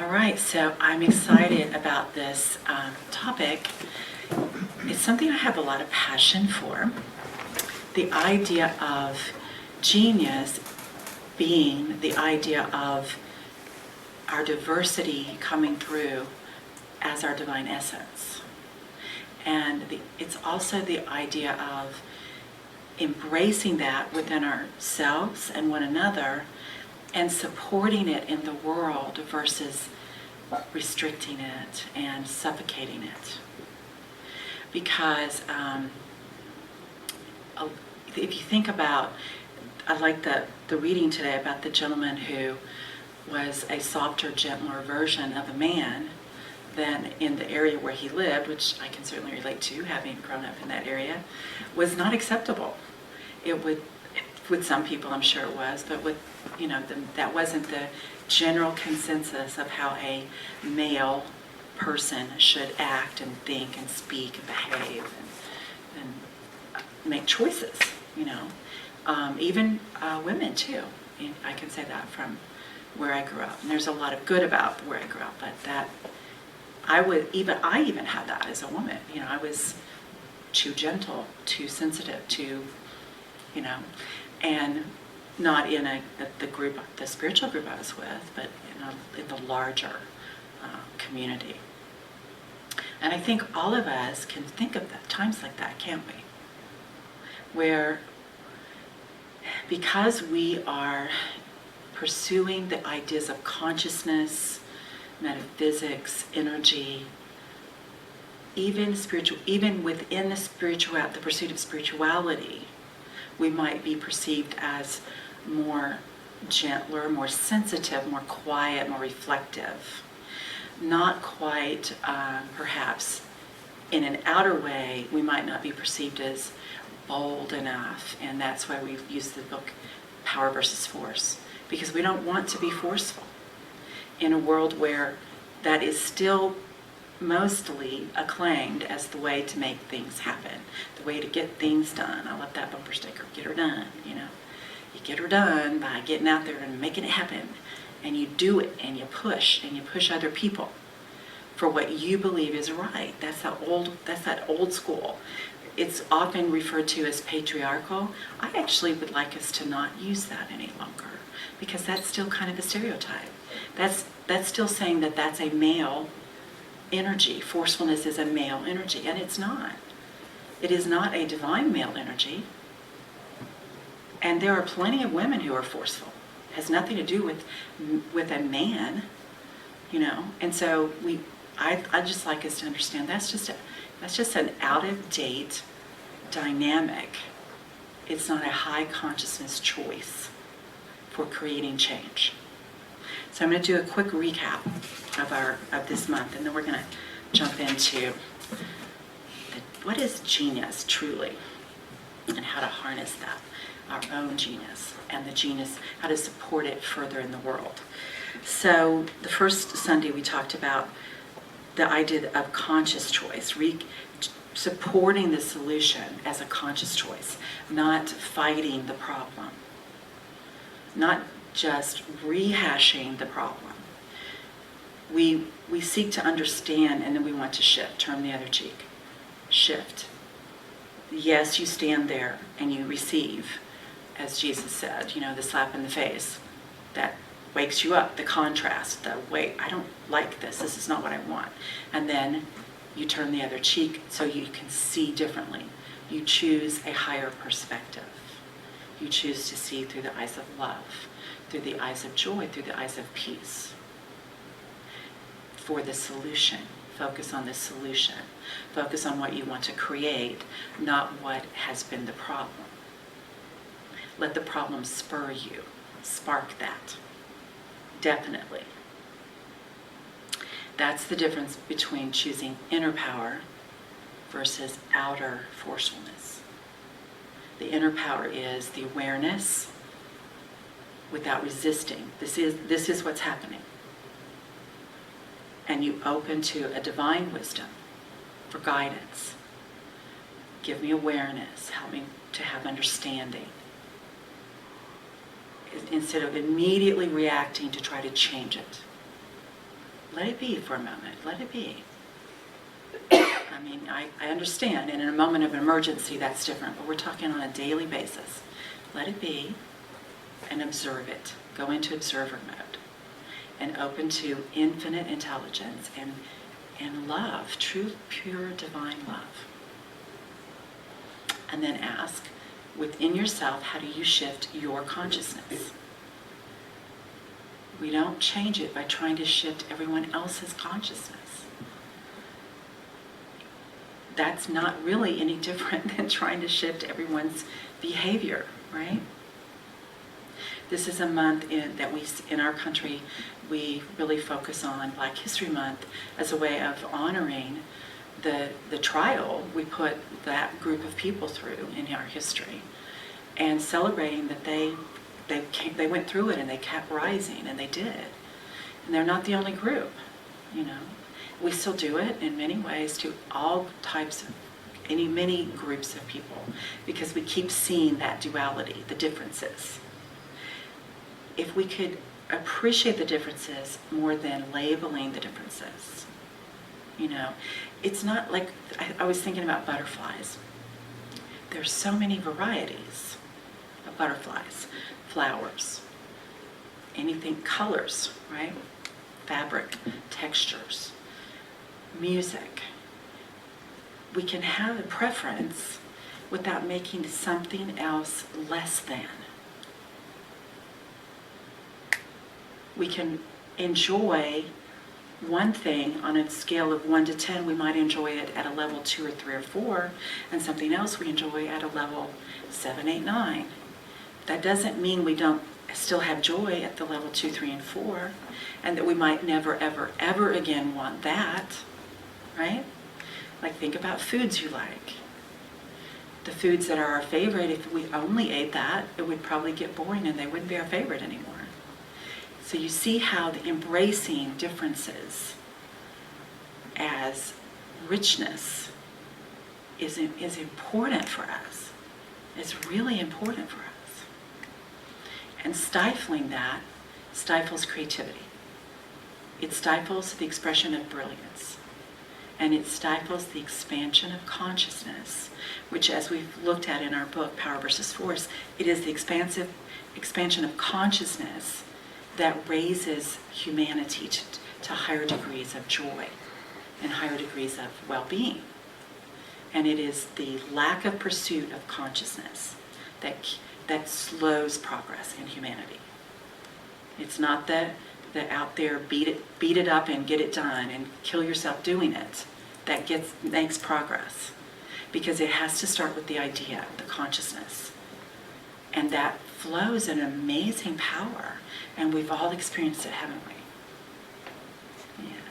All right, so I'm excited about this topic. It's something I have a lot of passion for. The idea of genius being the idea of our diversity coming through as our divine essence. And it's also the idea of embracing that within ourselves and one another and supporting it in the world versus restricting it and suffocating it. Because if you think about, I like the reading today about the gentleman who was a softer, gentler version of a man than in the area where he lived, which I can certainly relate to, having grown up in that area, was not acceptable. It would, with some people I'm sure it was, but with, that wasn't the general consensus of how a male person should act and think and speak and behave and make choices, even women too. And I can say that from where I grew up. And there's a lot of good about where I grew up, but that I even had that as a woman. I was too gentle, too sensitive, and not in the spiritual group I was with, but in the larger community. And I think all of us can think of times like that, can't we? Where, because we are pursuing the ideas of consciousness, metaphysics, energy, even within the pursuit of spirituality, we might be perceived as more gentler, more sensitive, more quiet, more reflective. Not quite, perhaps, in an outer way, we might not be perceived as bold enough, and that's why we've used the book Power versus Force, because we don't want to be forceful in a world where that is still mostly acclaimed as the way to make things happen, the way to get things done. I love that bumper sticker, get her done, You get her done by getting out there and making it happen. And you do it, and you push other people for what you believe is right. That's that old school. It's often referred to as patriarchal. I actually would like us to not use that any longer, because that's still kind of a stereotype. That's still saying that that's a male energy. Forcefulness is a male energy, and it's not. It is not a divine male energy. And there are plenty of women who are forceful. It has nothing to do with a man, And so I'd just like us to understand that's just an out-of-date dynamic. It's not a high consciousness choice for creating change. So I'm going to do a quick recap of this month, and then we're going to jump into what is genius truly, and how to harness that, our own genius, and the genius, how to support it further in the world. So the first Sunday we talked about the idea of conscious choice, supporting the solution as a conscious choice, not fighting the problem, not just rehashing the problem. We seek to understand, and then we want to shift, turn the other cheek, shift. Yes, you stand there and you receive, as Jesus said, the slap in the face that wakes you up, the contrast, wait, I don't like this is not what I want. And then you turn the other cheek so you can see differently. You choose a higher perspective. You choose to see through the eyes of love, through the eyes of joy, through the eyes of peace. For the solution, focus on the solution. Focus on what you want to create, not what has been the problem. Let the problem spur you, spark that. Definitely. That's the difference between choosing inner power versus outer forcefulness. The inner power is the awareness without resisting. This is what's happening. And you open to a divine wisdom for guidance. Give me awareness, help me to have understanding. Instead of immediately reacting to try to change it. let it be for a moment. Let it be. I mean, I understand, and in a moment of emergency, that's different, but we're talking on a daily basis. Let it be and observe it. Go into observer mode and open to infinite intelligence and love, true, pure, divine love. And then ask, within yourself, how do you shift your consciousness? We don't change it by trying to shift everyone else's consciousness. That's not really any different than trying to shift everyone's behavior, right? This is a month that in our country, we really focus on Black History Month as a way of honoring the trial we put that group of people through in our history, and celebrating that they went through it and they kept rising, and they did. And they're not the only group, you know. We still do it in many ways to all types of, many groups of people, because we keep seeing that duality, the differences. If we could appreciate the differences more than labeling the differences, you know, it's not like, I was thinking about butterflies. There's so many varieties of butterflies, flowers, anything, colors, right? Fabric, textures, music. We can have a preference without making something else less than. We can enjoy one thing on a scale of 1 to 10. We might enjoy it at a level 2 or 3 or 4, and something else we enjoy at a level 7, 8, 9. That doesn't mean we don't still have joy at the level 2, 3, and 4, and that we might never, ever, ever again want that, right? Like, think about foods you like. The foods that are our favorite, if we only ate that, it would probably get boring and they wouldn't be our favorite anymore. So you see how the embracing differences as richness is important for us. It's really important for us. And stifling that stifles creativity. It stifles the expression of brilliance. And it stifles the expansion of consciousness, which, as we've looked at in our book, Power versus Force, it is the expansion of consciousness that raises humanity to higher degrees of joy and higher degrees of well-being. And it is the lack of pursuit of consciousness that slows progress in humanity. It's not the out there beat it up and get it done and kill yourself doing it that makes progress, because it has to start with the idea, the consciousness, and that flows an amazing power. And we've all experienced it, haven't we? Yeah.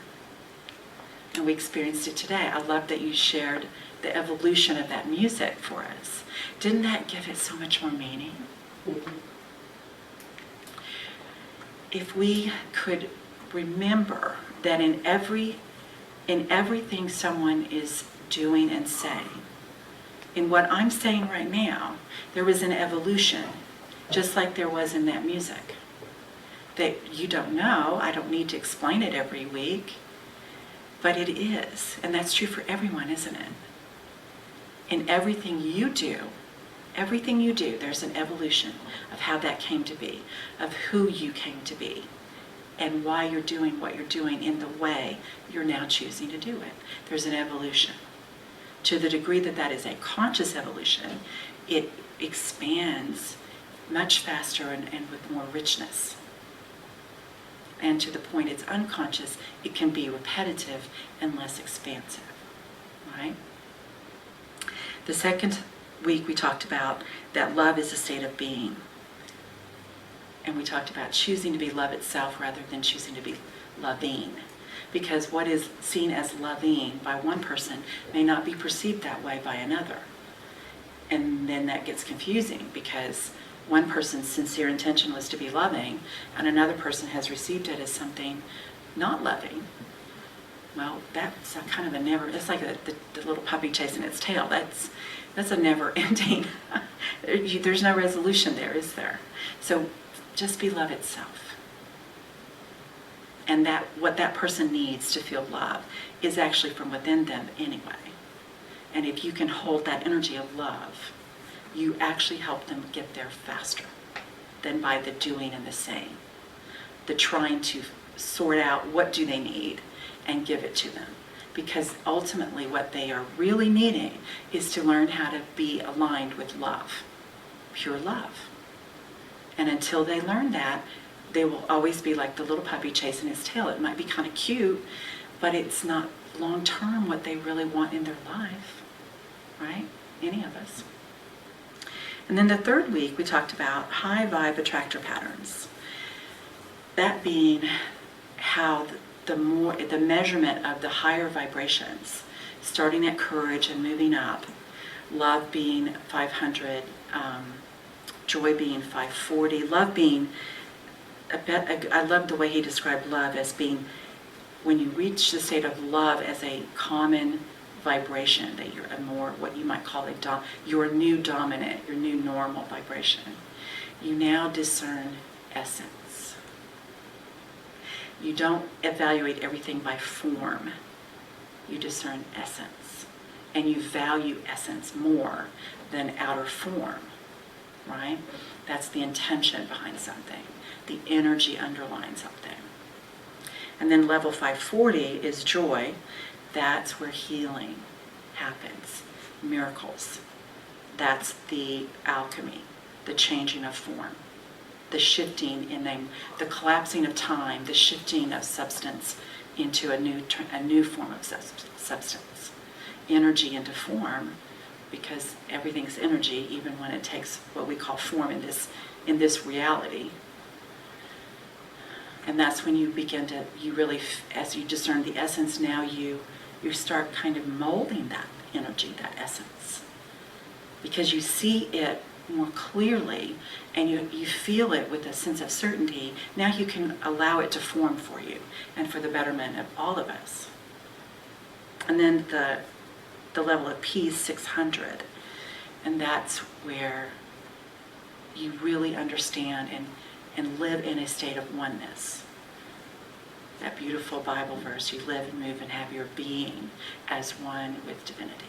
And we experienced it today. I love that you shared the evolution of that music for us. Didn't that give it so much more meaning? Mm-hmm. If we could remember that in everything someone is doing and saying, in what I'm saying right now, there was an evolution, just like there was in that music. That you don't know, I don't need to explain it every week, but it is, and that's true for everyone, isn't it? In everything you do, there's an evolution of how that came to be, of who you came to be, and why you're doing what you're doing in the way you're now choosing to do it. There's an evolution. To the degree that that is a conscious evolution, it expands much faster and with more richness. And to the point it's unconscious, it can be repetitive and less expansive, right? The second week we talked about that love is a state of being. And we talked about choosing to be love itself rather than choosing to be loving. Because what is seen as loving by one person may not be perceived that way by another. And then that gets confusing, because one person's sincere intention was to be loving, and another person has received it as something not loving. Well, that's a kind of a never, it's like the little puppy chasing its tail. That's a never ending. There's no resolution there, is there? So just be love itself. And that what that person needs to feel love is actually from within them anyway. And if you can hold that energy of love, you actually help them get there faster than by the doing and the saying, the trying to sort out what do they need and give it to them. Because ultimately what they are really needing is to learn how to be aligned with love, pure love. And until they learn that, they will always be like the little puppy chasing his tail. It might be kind of cute, but it's not long-term what they really want in their life, right? Any of us. And then the third week, we talked about high vibe attractor patterns. That being how the measurement of the higher vibrations, starting at courage and moving up, love being 500, joy being 540, love being, I love the way he described love as being, when you reach the state of love as a common vibration, that you're a more, what you might call your new dominant, your new normal vibration, you now discern essence. You don't evaluate everything by form. You discern essence. And you value essence more than outer form, right? That's the intention behind something, the energy underlying something. And then level 540 is joy. That's where healing happens, miracles. That's the alchemy, the changing of form, the shifting in them, the collapsing of time, the shifting of substance into a new form of substance, energy into form, because everything's energy, even when it takes what we call form in this reality. And that's when you begin to, you really, as you discern the essence, now you start kind of molding that energy, that essence. Because you see it more clearly and you feel it with a sense of certainty. Now you can allow it to form for you and for the betterment of all of us. And then the level of peace, 600. And that's where you really understand and live in a state of oneness. That beautiful Bible verse, you live and move and have your being as one with divinity.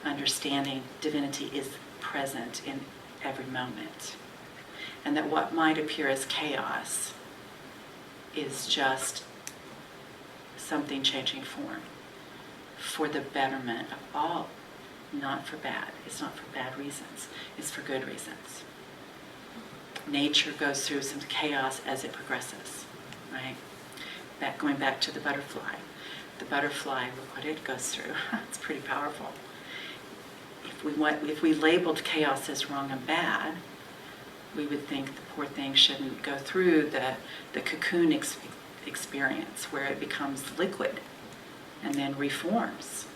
Understanding divinity is present in every moment. And that what might appear as chaos is just something changing form for the betterment of all, not for bad. It's not for bad reasons. It's for good reasons. Nature goes through some chaos as it progresses, right? Going back to the butterfly. The butterfly, look what it goes through. It's pretty powerful. If we labeled chaos as wrong and bad, we would think the poor thing shouldn't go through the cocoon experience where it becomes liquid and then reforms.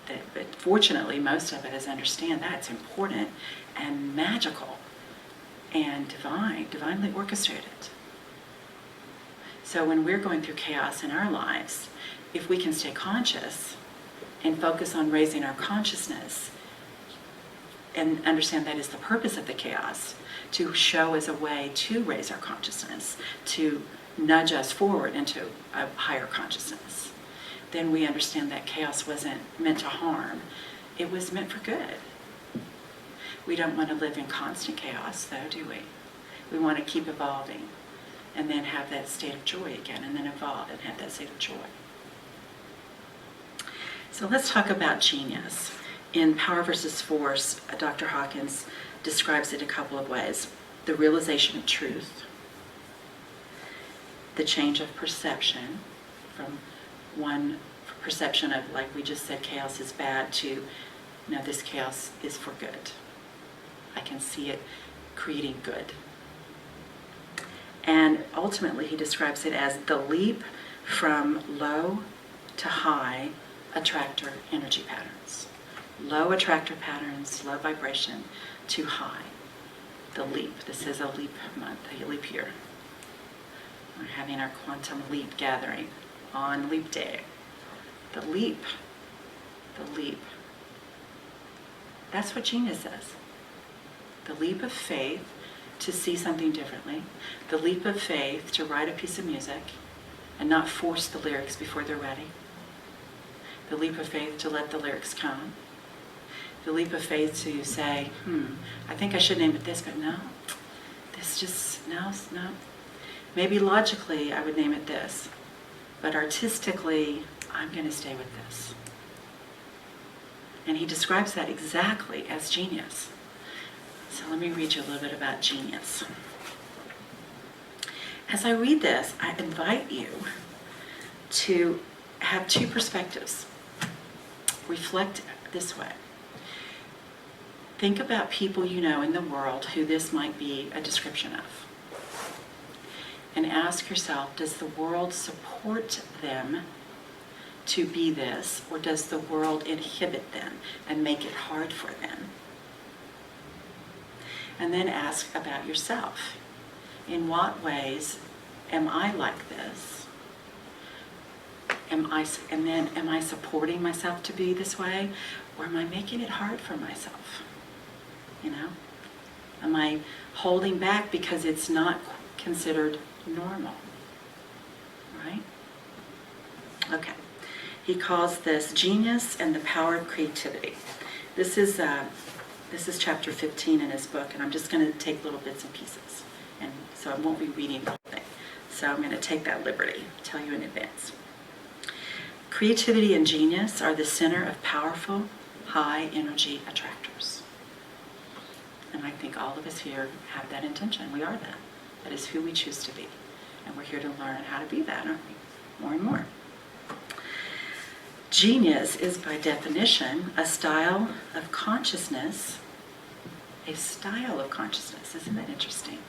But fortunately, most of it is understand that it's important and magical and divinely orchestrated. So when we're going through chaos in our lives, if we can stay conscious and focus on raising our consciousness and understand that is the purpose of the chaos, to show as a way to raise our consciousness, to nudge us forward into a higher consciousness, then we understand that chaos wasn't meant to harm. It was meant for good. We don't want to live in constant chaos, though, do we? We want to keep evolving and then have that state of joy again, and then evolve and have that state of joy. So let's talk about genius. In Power versus Force, Dr. Hawkins describes it a couple of ways. The realization of truth, the change of perception from one perception of, like we just said, chaos is bad, to, no, this chaos is for good. I can see it creating good. And ultimately, he describes it as the leap from low to high attractor energy patterns. Low attractor patterns, low vibration, to high. The leap. This is a leap month, a leap year. We're having our quantum leap gathering on leap day. The leap. The leap. That's what genius is. The leap of faith to see something differently, the leap of faith to write a piece of music and not force the lyrics before they're ready, the leap of faith to let the lyrics come, the leap of faith to say, I think I should name it this, but no, this just, no. Maybe logically I would name it this, but artistically I'm going to stay with this. And he describes that exactly as genius. So let me read you a little bit about genius. As I read this, I invite you to have two perspectives. Reflect this way. Think about people you know in the world who this might be a description of. And ask yourself, does the world support them to be this, or does the world inhibit them and make it hard for them? And then ask about yourself. In what ways am I like this? Am I supporting myself to be this way, or am I making it hard for myself? You know? Am I holding back because it's not considered normal? Right? Okay. He calls this genius and the power of creativity. This is chapter 15 in his book, and I'm just going to take little bits and pieces. And so I won't be reading the whole thing. So I'm going to take that liberty, tell you in advance. Creativity and genius are the center of powerful, high-energy attractors. And I think all of us here have that intention. We are that. That is who we choose to be. And we're here to learn how to be that, aren't we? More and more. Genius is, by definition, a style of consciousness. A style of consciousness, isn't that interesting?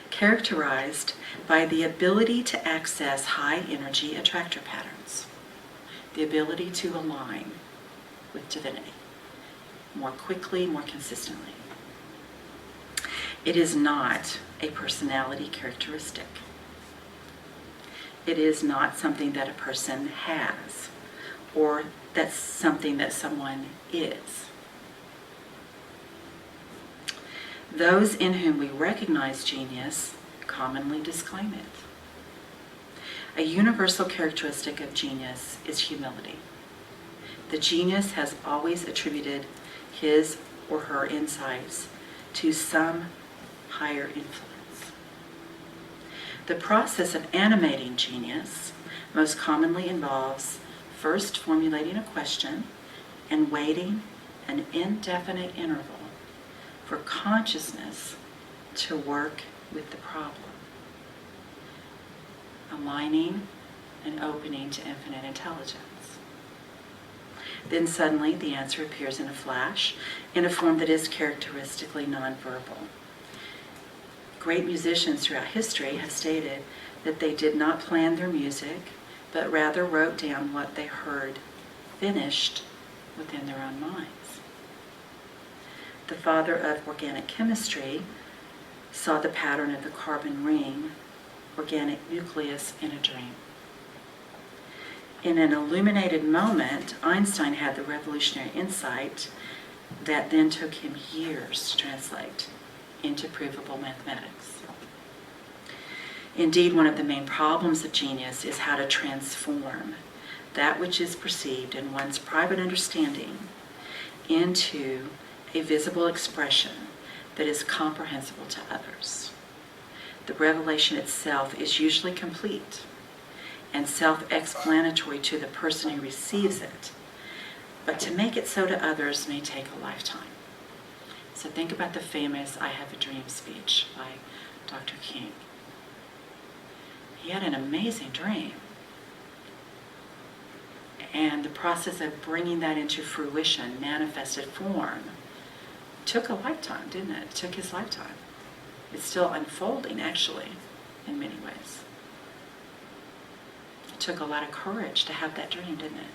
Characterized by the ability to access high-energy attractor patterns. The ability to align with divinity more quickly, more consistently. It is not a personality characteristic. It is not something that a person has, or that's something that someone is. Those in whom we recognize genius commonly disclaim it. A universal characteristic of genius is humility. The genius has always attributed his or her insights to some higher influence. The process of animating genius most commonly involves first formulating a question and waiting an indefinite interval for consciousness to work with the problem, aligning and opening to infinite intelligence. Then suddenly the answer appears in a flash, in a form that is characteristically nonverbal. Great musicians throughout history have stated that they did not plan their music, but rather wrote down what they heard finished within their own minds. The father of organic chemistry saw the pattern of the carbon ring, organic nucleus, in a dream. In an illuminated moment, Einstein had the revolutionary insight that then took him years to translate into provable mathematics. Indeed, one of the main problems of genius is how to transform that which is perceived in one's private understanding into a visible expression that is comprehensible to others. The revelation itself is usually complete and self-explanatory to the person who receives it, but to make it so to others may take a lifetime. So think about the famous I Have a Dream speech by Dr. King. He had an amazing dream. And the process of bringing that into fruition, manifested form, took a lifetime, didn't it? It took his lifetime. It's still unfolding, actually, in many ways. It took a lot of courage to have that dream, didn't it?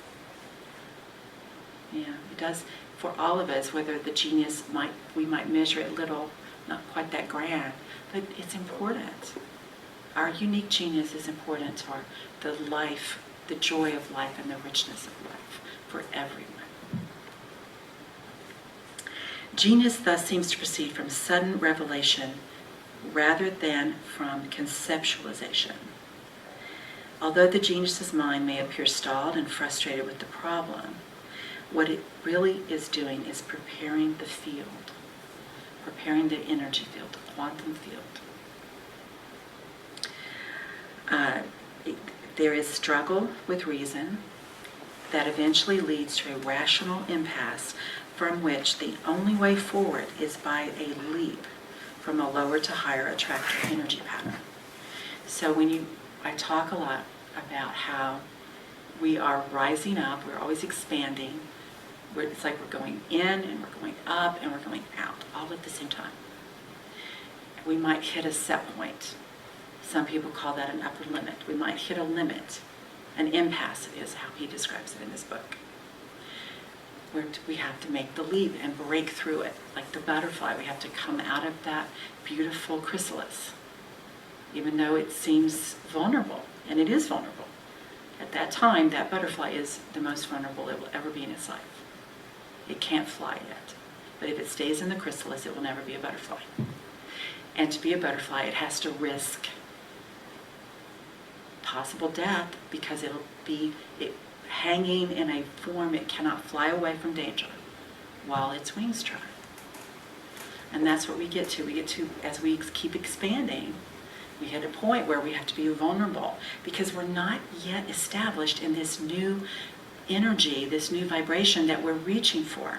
Yeah, it does for all of us, whether the genius we might measure it little, not quite that grand, but it's important. Our unique genius is important to the life, the joy of life, and the richness of life for everyone. Genius thus seems to proceed from sudden revelation rather than from conceptualization. Although the genius's mind may appear stalled and frustrated with the problem, what it really is doing is preparing the field, preparing the energy field, the quantum field. There is struggle with reason that eventually leads to a rational impasse from which the only way forward is by a leap from a lower to higher attractive energy pattern. So I talk a lot about how we are rising up, we're always expanding. It's like we're going in and we're going up and we're going out all at the same time. We might hit a set point. Some people call that an upper limit. We might hit a limit. An impasse is how he describes it in this book. Where we have to make the leap and break through it. Like the butterfly, we have to come out of that beautiful chrysalis. Even though it seems vulnerable, and it is vulnerable. At that time, that butterfly is the most vulnerable it will ever be in its life. It can't fly yet. But if it stays in the chrysalis, it will never be a butterfly. And to be a butterfly, it has to risk possible death because it'll be hanging in a form it cannot fly away from danger while its wings dry. And that's what we get to. We get to, as we keep expanding, we hit a point where we have to be vulnerable because we're not yet established in this new energy, this new vibration that we're reaching for.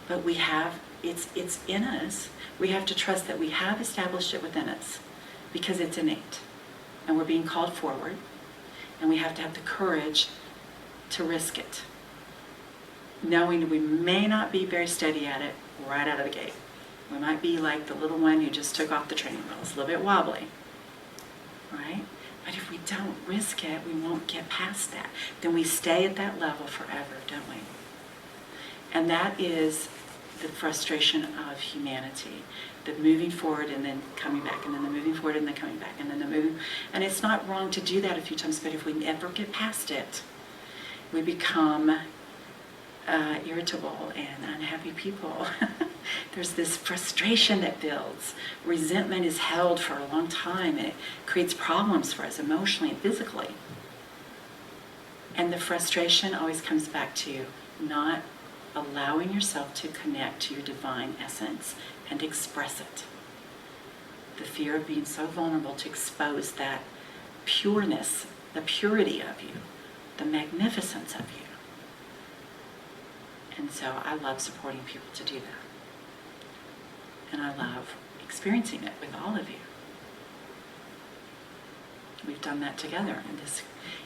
But we have, it's in us. We have to trust that we have established it within us because it's innate. And we're being called forward. And we have to have the courage to risk it. Knowing we may not be very steady at it right out of the gate. We might be like the little one who just took off the training wheels, a little bit wobbly. Right? But if we don't risk it, we won't get past that. Then we stay at that level forever, don't we? And that is the frustration of humanity. The moving forward and then coming back, and then the moving forward and then coming back, and then the moving. And it's not wrong to do that a few times, but if we never get past it, we become irritable and unhappy people. There's this frustration that builds. Resentment is held for a long time, and it creates problems for us emotionally and physically. And the frustration always comes back to not allowing yourself to connect to your divine essence and express it. The fear of being so vulnerable to expose that pureness, the purity of you, the magnificence of you. And so I love supporting people to do that. And I love experiencing it with all of you. We've done that together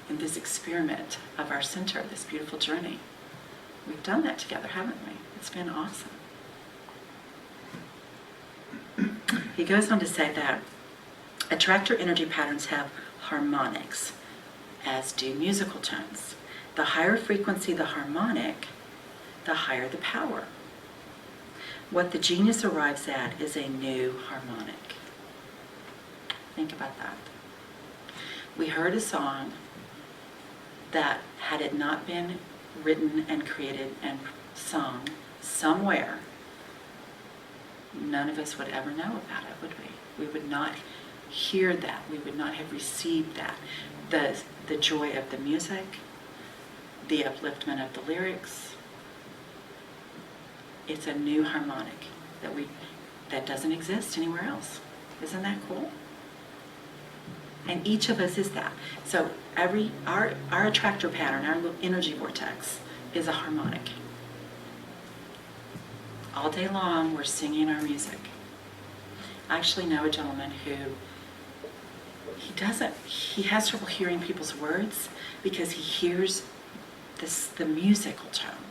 in this experiment of our center, this beautiful journey. We've done that together, haven't we? It's been awesome. He goes on to say that attractor energy patterns have harmonics, as do musical tones. The higher frequency the harmonic, the higher the power. What the genius arrives at is a new harmonic. Think about that. We heard a song that, had it not been written and created and sung somewhere, none of us would ever know about it, would we? We would not hear that. We would not have received that. The joy of the music, the upliftment of the lyrics. It's a new harmonic that doesn't exist anywhere else. Isn't that cool? And each of us is that. So our attractor pattern, our little energy vortex, is a harmonic. All day long, we're singing our music. I actually know a gentleman who he has trouble hearing people's words because he hears the musical tone.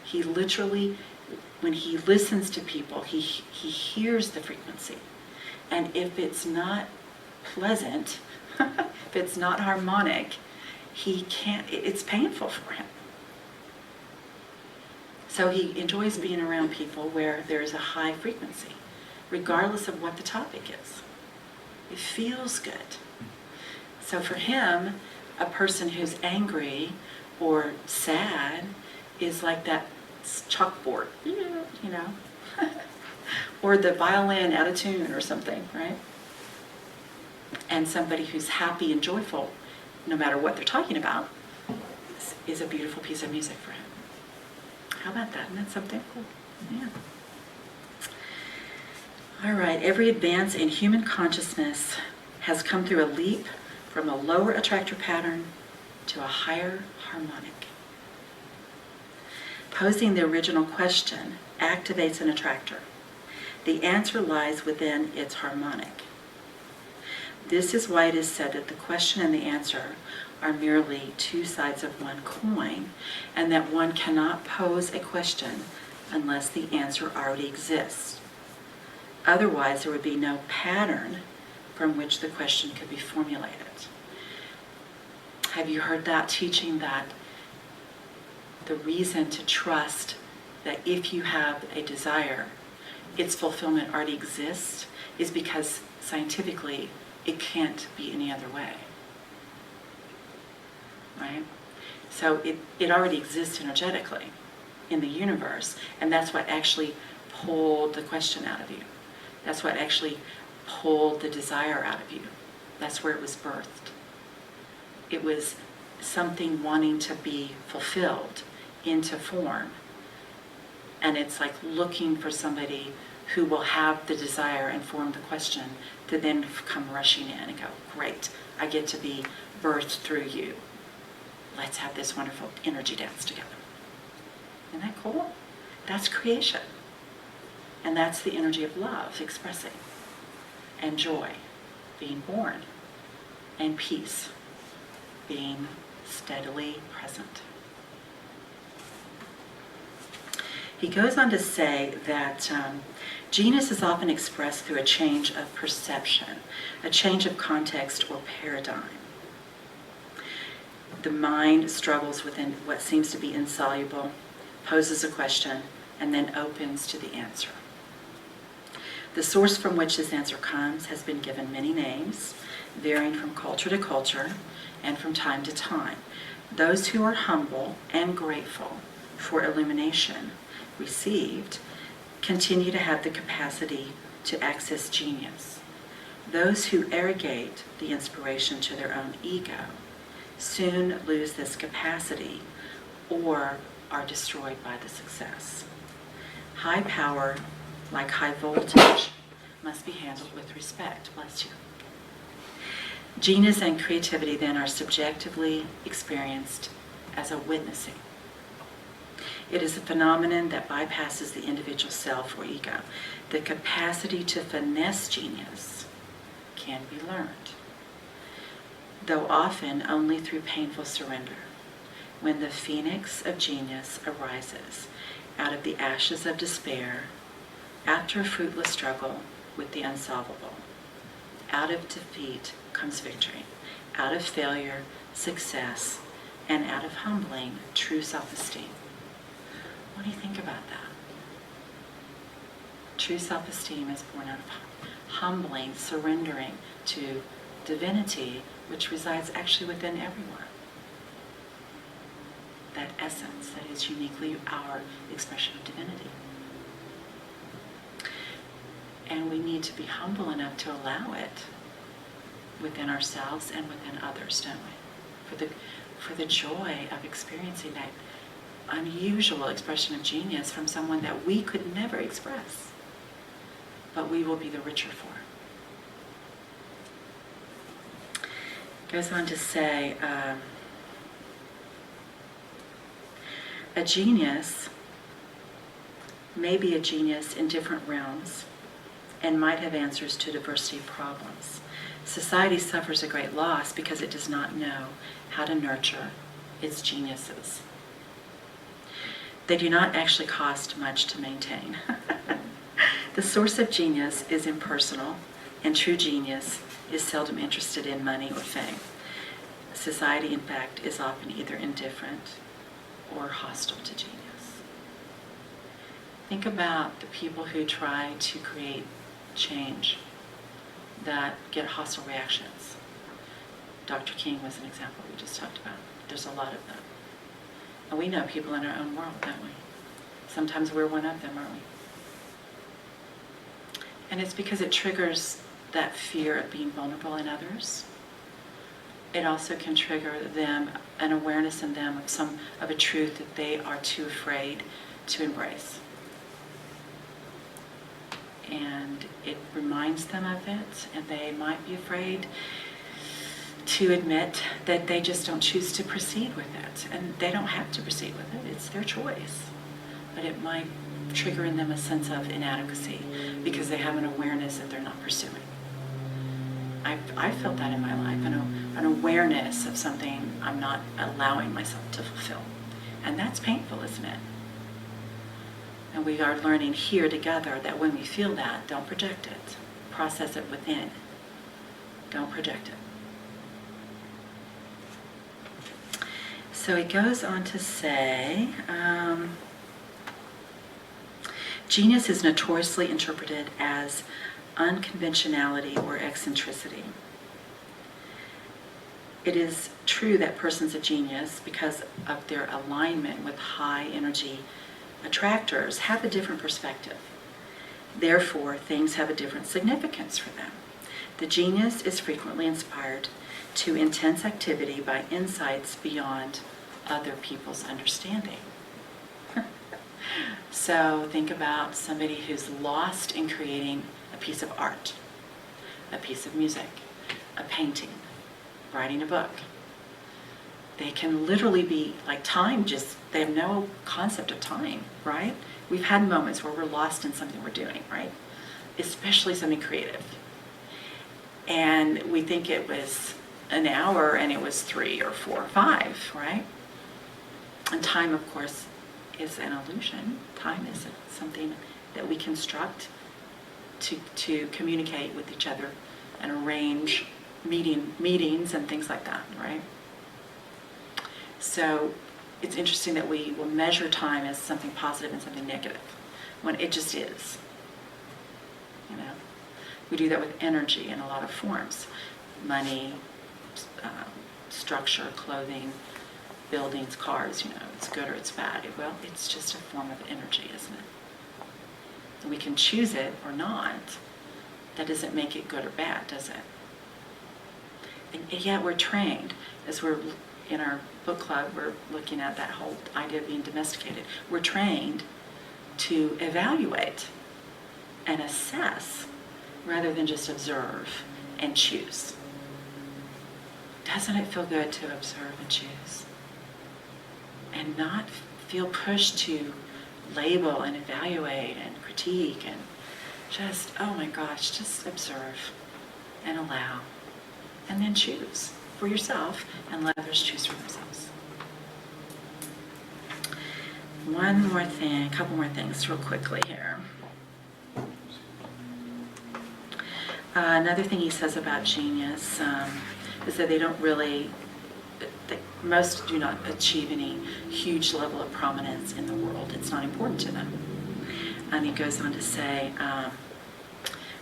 He literally, when he listens to people, he hears the frequency. And if it's not pleasant, if it's not harmonic, it's painful for him. So he enjoys being around people where there's a high frequency, regardless of what the topic is. It feels good. So for him, a person who's angry or sad is like that chalkboard, you know, or the violin out of tune or something, right? And somebody who's happy and joyful, no matter what they're talking about, is a beautiful piece of music for him. How about that? Isn't that something cool? Yeah. All right, every advance in human consciousness has come through a leap from a lower attractor pattern to a higher harmonic. Posing the original question activates an attractor. The answer lies within its harmonic. This is why it is said that the question and the answer are merely two sides of one coin, and that one cannot pose a question unless the answer already exists. Otherwise, there would be no pattern from which the question could be formulated. Have you heard that teaching that the reason to trust that if you have a desire, its fulfillment already exists is because scientifically it can't be any other way, right? So it already exists energetically in the universe, and that's what actually pulled the question out of you. That's what actually pulled the desire out of you. That's where it was birthed. It was something wanting to be fulfilled into form. And it's like looking for somebody who will have the desire and form the question to then come rushing in and go, great, I get to be birthed through you. Let's have this wonderful energy dance together. Isn't that cool? That's creation. And that's the energy of love expressing, and joy being born, and peace being steadily present. He goes on to say that genius is often expressed through a change of perception, a change of context or paradigm. The mind struggles within what seems to be insoluble, poses a question, and then opens to the answer. The source from which this answer comes has been given many names, varying from culture to culture and from time to time. Those who are humble and grateful for illumination received continue to have the capacity to access genius. Those who arrogate the inspiration to their own ego soon lose this capacity or are destroyed by the success. High power, like high voltage, must be handled with respect. Bless you. Genius and creativity then are subjectively experienced as a witnessing. It is a phenomenon that bypasses the individual self or ego. The capacity to finesse genius can be learned, though often only through painful surrender. When the phoenix of genius arises out of the ashes of despair, after a fruitless struggle with the unsolvable, out of defeat comes victory, out of failure, success, and out of humbling, true self-esteem. What do you think about that? True self-esteem is born out of humbling, surrendering to divinity, which resides actually within everyone. That essence that is uniquely our expression of divinity. And we need to be humble enough to allow it within ourselves and within others, don't we? For the joy of experiencing that unusual expression of genius from someone that we could never express, but we will be the richer for. Goes on to say, a genius may be a genius in different realms and might have answers to diversity of problems. Society suffers a great loss because it does not know how to nurture its geniuses. They do not actually cost much to maintain. The source of genius is impersonal, and true genius is seldom interested in money or fame. Society, in fact, is often either indifferent or hostile to genius. Think about the people who try to create change that get hostile reactions. Dr. King was an example we just talked about. There's a lot of them. And we know people in our own world, don't we? Sometimes we're one of them, aren't we? And it's because it triggers that fear of being vulnerable in others. It also can trigger them, an awareness in them of a truth that they are too afraid to embrace. And it reminds them of it, and they might be afraid to admit that they just don't choose to proceed with it. And they don't have to proceed with it, it's their choice. But it might trigger in them a sense of inadequacy because they have an awareness that they're not pursuing. I felt that in my life, an awareness of something I'm not allowing myself to fulfill. And that's painful, isn't it? And we are learning here together that when we feel that, don't project it. Process it within. Don't project it. So he goes on to say, genius is notoriously interpreted as unconventionality or eccentricity. It is true that persons of genius, because of their alignment with high energy attractors, have a different perspective. Therefore, things have a different significance for them. The genius is frequently inspired to intense activity by insights beyond other people's understanding. So think about somebody who's lost in creating a piece of art, a piece of music, a painting, writing a book. They can literally be like time, they have no concept of time, right? We've had moments where we're lost in something we're doing, right? Especially something creative. And we think it was an hour and it was 3 or 4 or 5, right? And time, of course, is an illusion. Time is something that we construct to communicate with each other and arrange meetings and things like that, right? So it's interesting that we will measure time as something positive and something negative when it just is. You know, we do that with energy in a lot of forms: money, structure, clothing, buildings, cars. You know, it's good or it's bad. Well, it's just a form of energy, isn't it? We can choose it or not. That doesn't make it good or bad, does it? And yet we're trained, as we're in our book club, we're looking at that whole idea of being domesticated. We're trained to evaluate and assess rather than just observe and choose. Doesn't it feel good to observe and choose? And not feel pushed to label and evaluate and critique and just, oh my gosh, just observe and allow. And then choose for yourself and let others choose for themselves. One more thing, a couple more things real quickly here. Another thing he says about genius is that most do not achieve any huge level of prominence in the world. It's not important to them. And he goes on to say,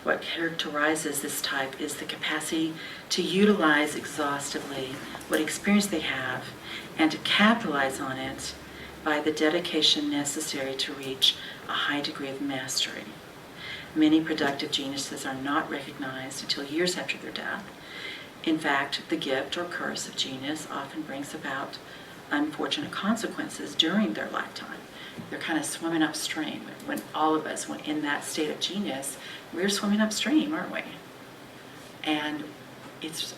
what characterizes this type is the capacity to utilize exhaustively what experience they have and to capitalize on it by the dedication necessary to reach a high degree of mastery. Many productive geniuses are not recognized until years after their death. In fact, the gift or curse of genius often brings about unfortunate consequences during their lifetime. They're kind of swimming upstream. When all of us, when in that state of genius, we're swimming upstream, aren't we? And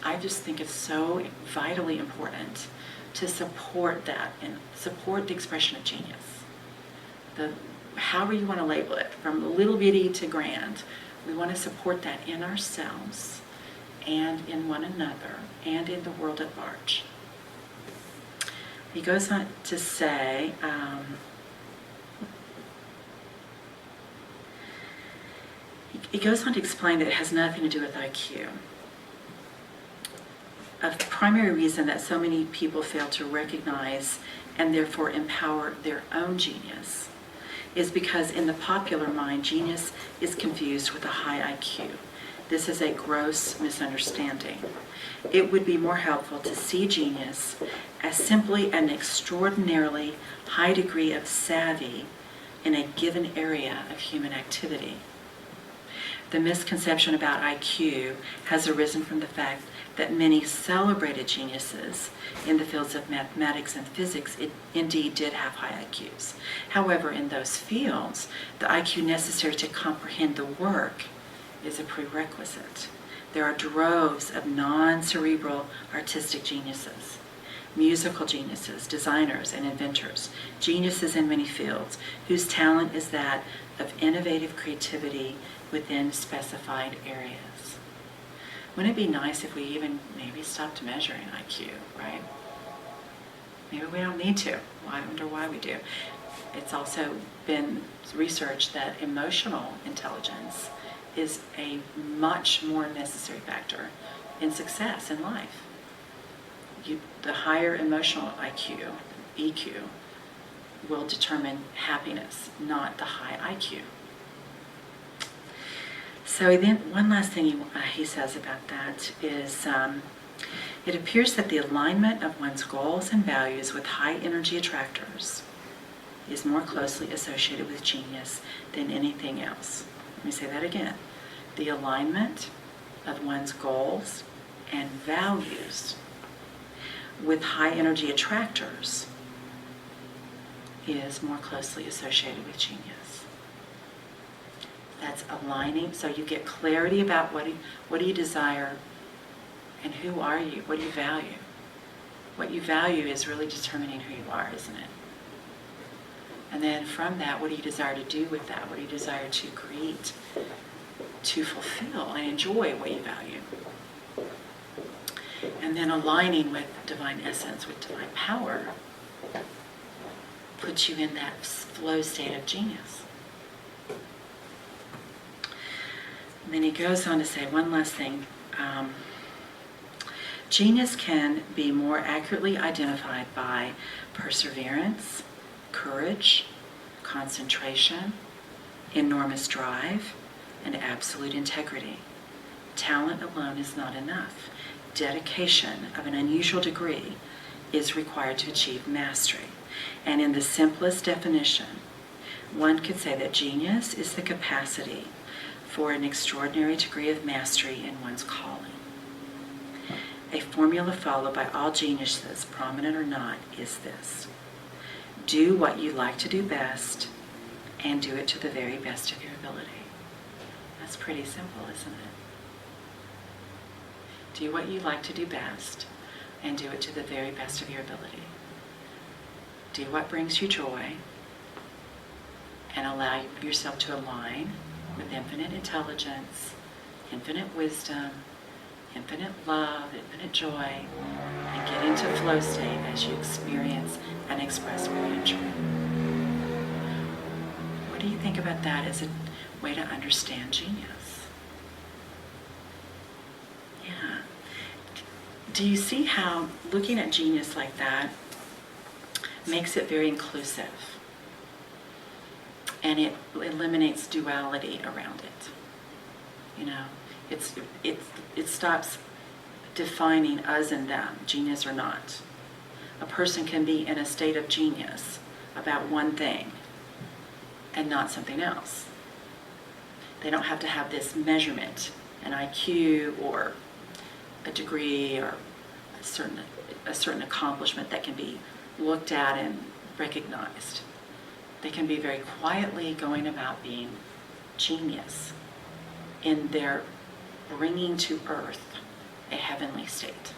I just think it's so vitally important to support that and support the expression of genius. However you want to label it, from little bitty to grand, we want to support that in ourselves and in one another and in the world at large. He goes on to say, he goes on to explain that it has nothing to do with IQ. A primary reason that so many people fail to recognize and therefore empower their own genius is because in the popular mind, genius is confused with a high IQ. This is a gross misunderstanding. It would be more helpful to see genius as simply an extraordinarily high degree of savvy in a given area of human activity. The misconception about IQ has arisen from the fact that many celebrated geniuses in the fields of mathematics and physics indeed did have high IQs. However, in those fields, the IQ necessary to comprehend the work is a prerequisite. There are droves of non-cerebral artistic geniuses, musical geniuses, designers, and inventors, geniuses in many fields, whose talent is that of innovative creativity within specified areas. Wouldn't it be nice if we even maybe stopped measuring IQ, right? Maybe we don't need to. I wonder why we do. It's also been researched that emotional intelligence is a much more necessary factor in success in life. The higher emotional IQ, EQ, will determine happiness, not the high IQ. So then one last thing he says about that is, it appears that the alignment of one's goals and values with high energy attractors is more closely associated with genius than anything else. Let me say that again. The alignment of one's goals and values with high energy attractors is more closely associated with genius. That's aligning, so you get clarity about what do you desire and who are you, what do you value. What you value is really determining who you are, isn't it? And then from that, what do you desire to do with that? What do you desire to create, to fulfill and enjoy what you value? And then aligning with divine essence, with divine power, puts you in that flow state of genius. And then he goes on to say one last thing. Genius can be more accurately identified by perseverance, courage, concentration, enormous drive, and absolute integrity. Talent alone is not enough. Dedication of an unusual degree is required to achieve mastery. And in the simplest definition, one could say that genius is the capacity for an extraordinary degree of mastery in one's calling. A formula followed by all geniuses, prominent or not, is this: do what you like to do best and do it to the very best of your ability. That's pretty simple, isn't it? Do what you like to do best and do it to the very best of your ability. Do what brings you joy and allow yourself to align with infinite intelligence, infinite wisdom, infinite love, infinite joy, and get into flow state as you experience and express what you enjoy. What do you think about that as a way to understand genius? Yeah. Do you see how looking at genius like that makes it very inclusive? And it eliminates duality around it. You know, it stops defining us and them, genius or not. A person can be in a state of genius about one thing and not something else. They don't have to have this measurement, an IQ or a degree or a certain accomplishment that can be looked at and recognized. They can be very quietly going about being genius in their bringing to earth a heavenly state.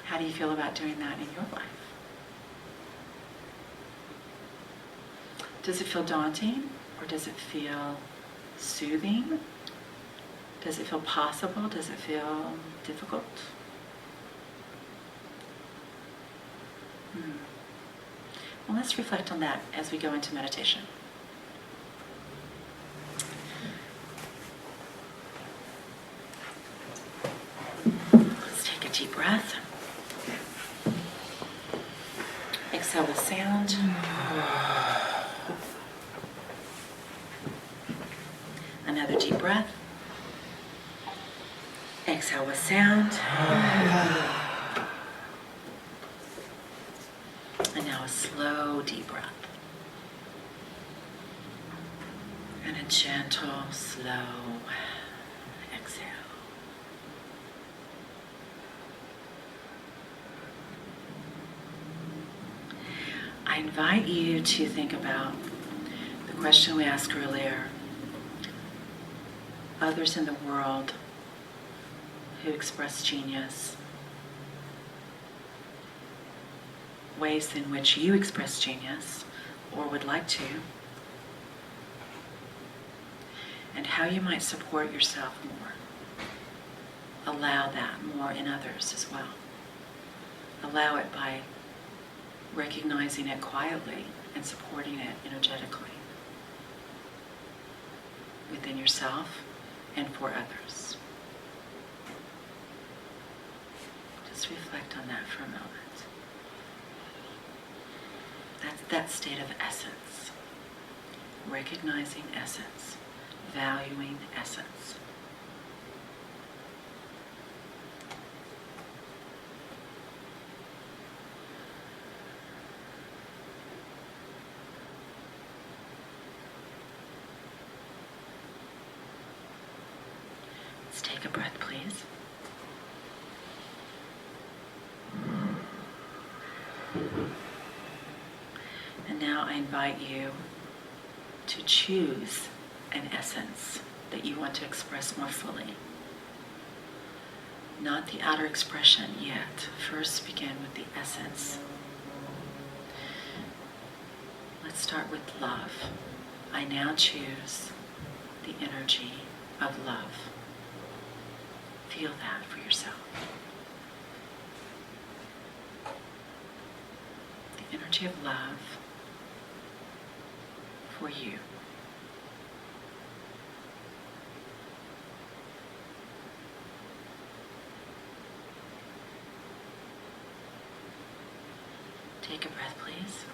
How do you feel about doing that in your life? Does it feel daunting, or does it feel soothing? Does it feel possible? Does it feel difficult? Well, let's reflect on that as we go into meditation. Let's take a deep breath. Exhale with sound. Another deep breath. Exhale with sound. And now a slow, deep breath. And a gentle, slow exhale. I invite you to think about the question we asked earlier. Others in the world who express genius. Ways in which you express genius or would like to. And how you might support yourself more. Allow that more in others as well. Allow it by recognizing it quietly and supporting it energetically within yourself and for others. Just reflect on that for a moment. That's that state of essence. Recognizing essence. Valuing essence. Let's take a breath, please. And now I invite you to choose an essence that you want to express more fully. Not the outer expression yet. First begin with the essence. Let's start with love. I now choose the energy of love. Feel that for yourself. The energy of love for you. Take a breath, please.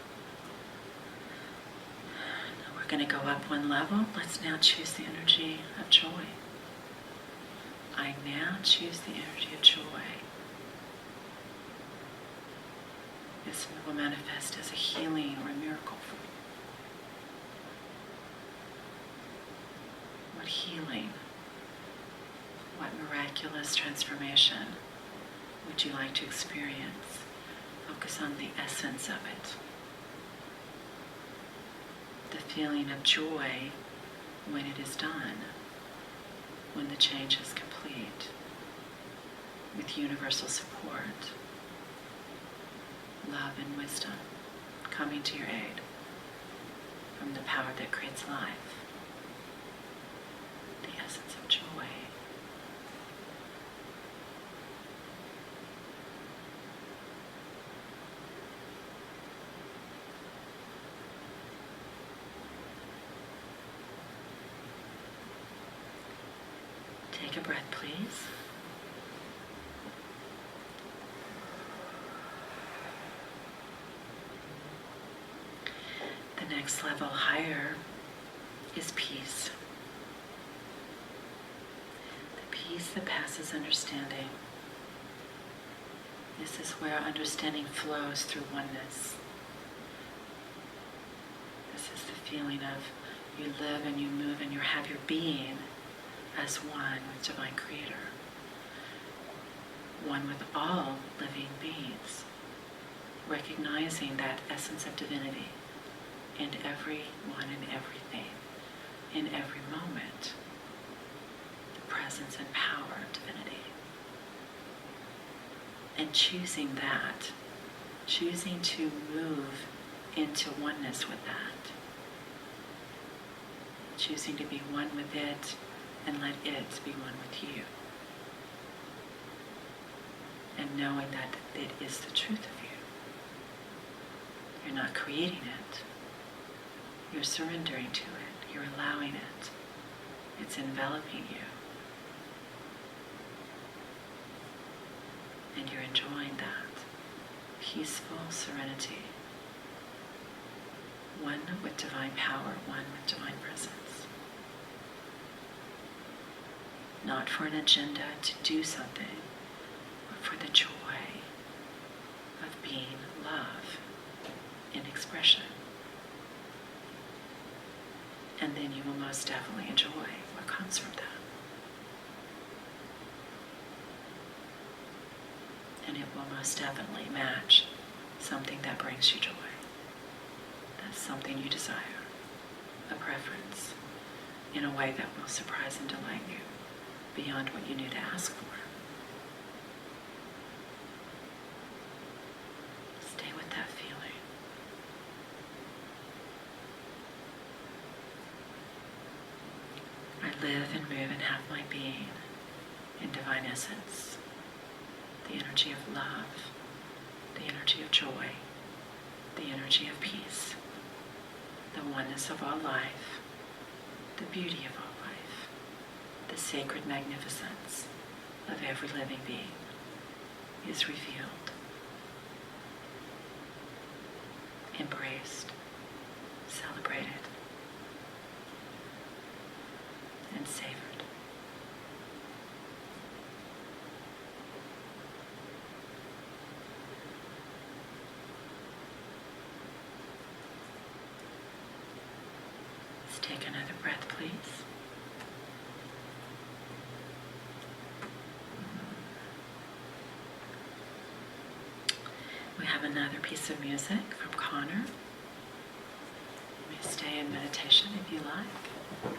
Now we're going to go up one level. Let's now choose the energy of joy. I now choose the energy of joy. This will manifest as a healing or a miracle for you. What healing, what miraculous transformation would you like to experience? Focus on the essence of it. The feeling of joy when it is done, when the change is complete, with universal support, love and wisdom coming to your aid from the power that creates life. The essence of joy. Take a breath, please. The next level higher is peace. The peace that passes understanding. This is where understanding flows through oneness. This is the feeling of you live and you move and you have your being as one with Divine Creator, one with all living beings, recognizing that essence of divinity in everyone and everything, in every moment, the presence and power of divinity. And choosing that, choosing to move into oneness with that, choosing to be one with it, and let it be one with you. And knowing that it is the truth of you. You're not creating it. You're surrendering to it. You're allowing it. It's enveloping you. And you're enjoying that peaceful serenity. One with divine power, one with divine presence. Not for an agenda to do something, but for the joy of being love in expression. And then you will most definitely enjoy what comes from that. And it will most definitely match something that brings you joy. That's something you desire, a preference, in a way that will surprise and delight you beyond what you knew to ask for. Stay with that feeling. I live and move and have my being in divine essence, the energy of love, the energy of joy, the energy of peace, the oneness of all life, the beauty of all life, the sacred magnificence of every living being is revealed, embraced, celebrated, and savored. Let's take another breath, please. We have another piece of music from Connor. You may stay in meditation if you like.